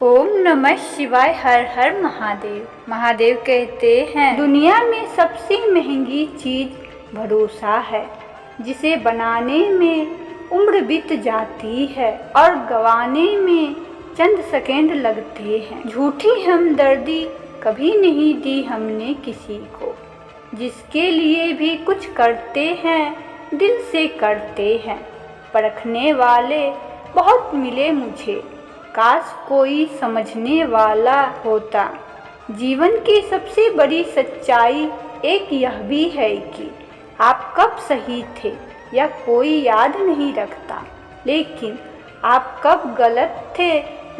ओम नमः शिवाय। हर हर महादेव। महादेव कहते हैं दुनिया में सबसे महंगी चीज भरोसा है, जिसे बनाने में उम्र बीत जाती है और गंवाने में चंद सेकंड लगते हैं। झूठी हमदर्दी कभी नहीं दी हमने किसी को, जिसके लिए भी कुछ करते हैं दिल से करते हैं। परखने वाले बहुत मिले मुझे, काश कोई समझने वाला होता। जीवन की सबसे बड़ी सच्चाई एक यह भी है कि आप कब सही थे या कोई याद नहीं रखता, लेकिन आप कब गलत थे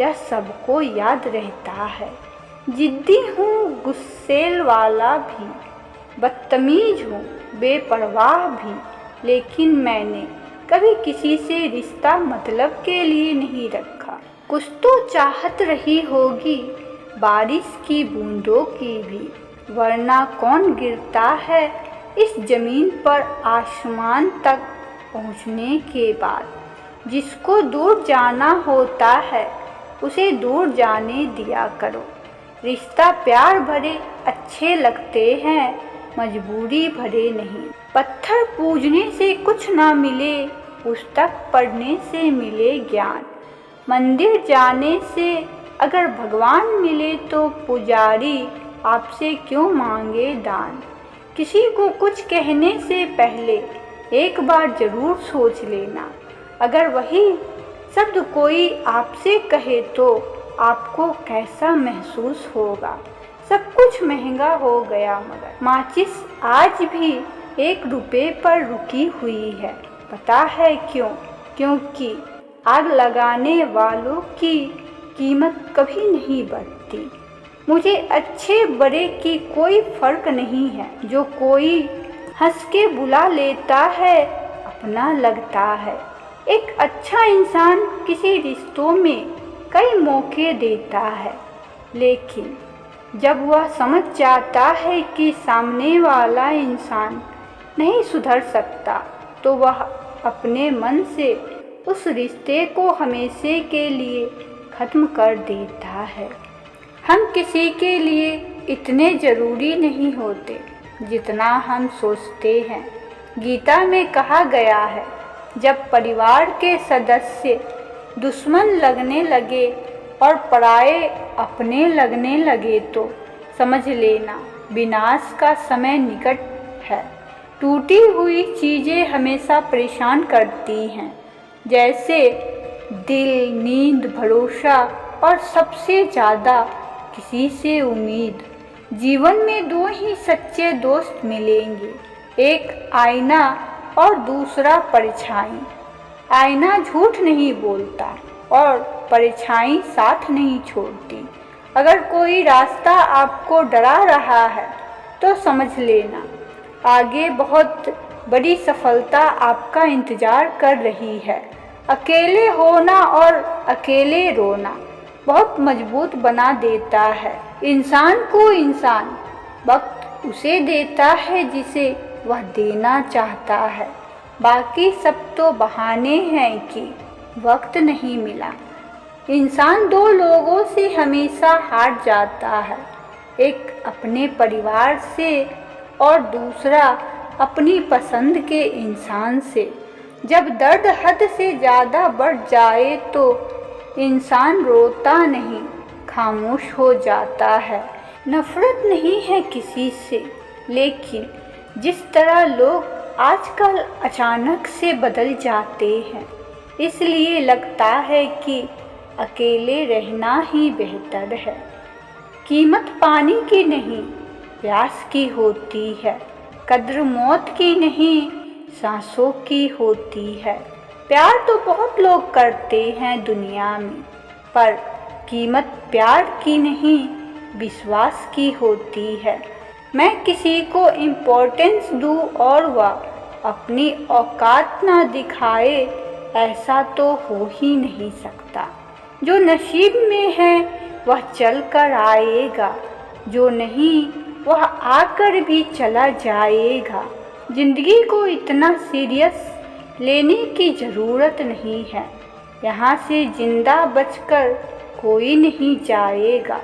यह सबको याद रहता है। जिद्दी हूँ, गुस्सेल वाला भी, बदतमीज हूँ, बेपरवाह भी, लेकिन मैंने कभी किसी से रिश्ता मतलब के लिए नहीं रखा। कुछ तो चाहत रही होगी बारिश की बूंदों की भी, वरना कौन गिरता है इस जमीन पर आसमान तक पहुँचने के बाद। जिसको दूर जाना होता है उसे दूर जाने दिया करो। रिश्ता प्यार भरे अच्छे लगते हैं, मजबूरी भरे नहीं। पत्थर पूजने से कुछ ना मिले, पुस्तक पढ़ने से मिले ज्ञान। मंदिर जाने से अगर भगवान मिले तो पुजारी आपसे क्यों मांगे दान। किसी को कुछ कहने से पहले एक बार जरूर सोच लेना। अगर वही शब्द कोई आपसे कहे तो आपको कैसा महसूस होगा। सब कुछ महंगा हो गया, मगर माचिस आज भी 1 रुपये पर रुकी हुई है। पता है क्यों? क्योंकि आग लगाने वालों की कीमत कभी नहीं बढ़ती। मुझे अच्छे बुरे की कोई फर्क नहीं है। जो कोई हंस के बुला लेता है अपना लगता है। एक अच्छा इंसान किसी रिश्तों में कई मौके देता है, लेकिन जब वह समझ जाता है कि सामने वाला इंसान नहीं सुधर सकता, तो वह अपने मन से उस रिश्ते को हमेशा के लिए ख़त्म कर देता है। हम किसी के लिए इतने ज़रूरी नहीं होते जितना हम सोचते हैं। गीता में कहा गया है, जब परिवार के सदस्य दुश्मन लगने लगे और पराये अपने लगने लगे तो समझ लेना विनाश का समय निकट है। टूटी हुई चीज़ें हमेशा परेशान करती हैं, जैसे दिल, नींद, भरोसा और सबसे ज़्यादा किसी से उम्मीद। जीवन में 2 ही सच्चे दोस्त मिलेंगे, एक आईना और दूसरा परछाई। आईना झूठ नहीं बोलता और परछाई साथ नहीं छोड़ती। अगर कोई रास्ता आपको डरा रहा है तो समझ लेना आगे बहुत बड़ी सफलता आपका इंतज़ार कर रही है। अकेले होना और अकेले रोना बहुत मजबूत बना देता है। इंसान को इंसान वक्त उसे देता है जिसे वह देना चाहता है। बाकी सब तो बहाने हैं कि वक्त नहीं मिला। इंसान 2 लोगों से हमेशा हार जाता है, एक अपने परिवार से और दूसरा अपनी पसंद के इंसान से। जब दर्द हद से ज़्यादा बढ़ जाए तो इंसान रोता नहीं, खामोश हो जाता है। नफ़रत नहीं है किसी से, लेकिन जिस तरह लोग आजकल अचानक से बदल जाते हैं, इसलिए लगता है कि अकेले रहना ही बेहतर है। कीमत पानी की नहीं, प्यास की होती है। कद्र मौत की नहीं, सांसों की होती है। प्यार तो बहुत लोग करते हैं दुनिया में, पर कीमत प्यार की नहीं, विश्वास की होती है। मैं किसी को इम्पोर्टेंस दूँ और वह अपनी औकात ना दिखाए, ऐसा तो हो ही नहीं सकता। जो नसीब में है वह चल कर आएगा, जो नहीं वह आकर भी चला जाएगा। ज़िंदगी को इतना सीरियस लेने की ज़रूरत नहीं है। यहाँ से जिंदा बचकर कोई नहीं जाएगा।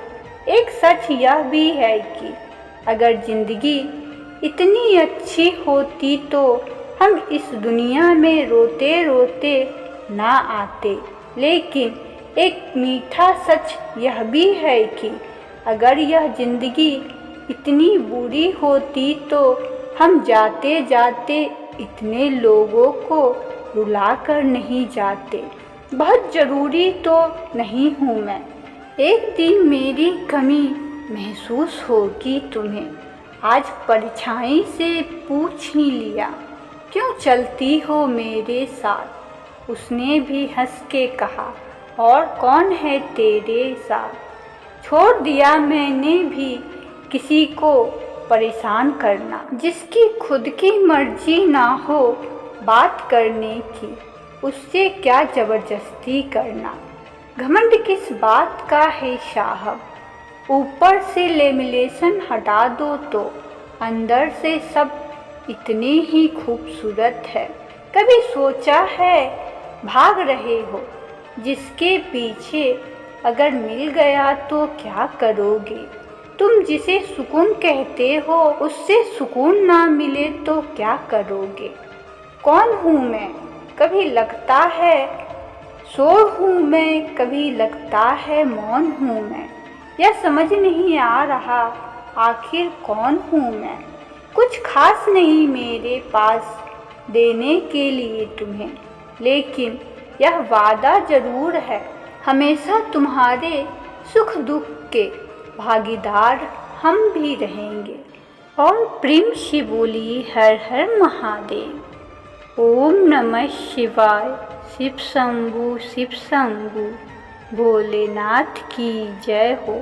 एक सच यह भी है कि अगर ज़िंदगी इतनी अच्छी होती तो हम इस दुनिया में रोते रोते ना आते। लेकिन एक मीठा सच यह भी है कि अगर यह ज़िंदगी इतनी बुरी होती तो हम जाते जाते इतने लोगों को रुला कर नहीं जाते। बहुत ज़रूरी तो नहीं हूँ मैं, एक दिन मेरी कमी महसूस होगी तुम्हें। आज परछाई से पूछ ही लिया, क्यों चलती हो मेरे साथ। उसने भी हंस के कहा, और कौन है तेरे साथ। छोड़ दिया मैंने भी किसी को परेशान करना, जिसकी खुद की मर्जी ना हो बात करने की, उससे क्या ज़बरदस्ती करना। घमंड किस बात का है साहब, ऊपर से लेमिनेशन हटा दो तो अंदर से सब इतने ही खूबसूरत है। कभी सोचा है भाग रहे हो जिसके पीछे, अगर मिल गया तो क्या करोगे। तुम जिसे सुकून कहते हो उससे सुकून ना मिले तो क्या करोगे। कौन हूँ मैं, कभी लगता है शोर हूँ मैं, कभी लगता है मौन हूँ मैं। यह समझ नहीं आ रहा आखिर कौन हूँ मैं। कुछ खास नहीं मेरे पास देने के लिए तुम्हें, लेकिन यह वादा ज़रूर है हमेशा तुम्हारे सुख दुख के भागीदार हम भी रहेंगे। और प्रेम से बोली हर हर महादेव। ओम नमः शिवाय। शिव शंभु भोलेनाथ की जय हो।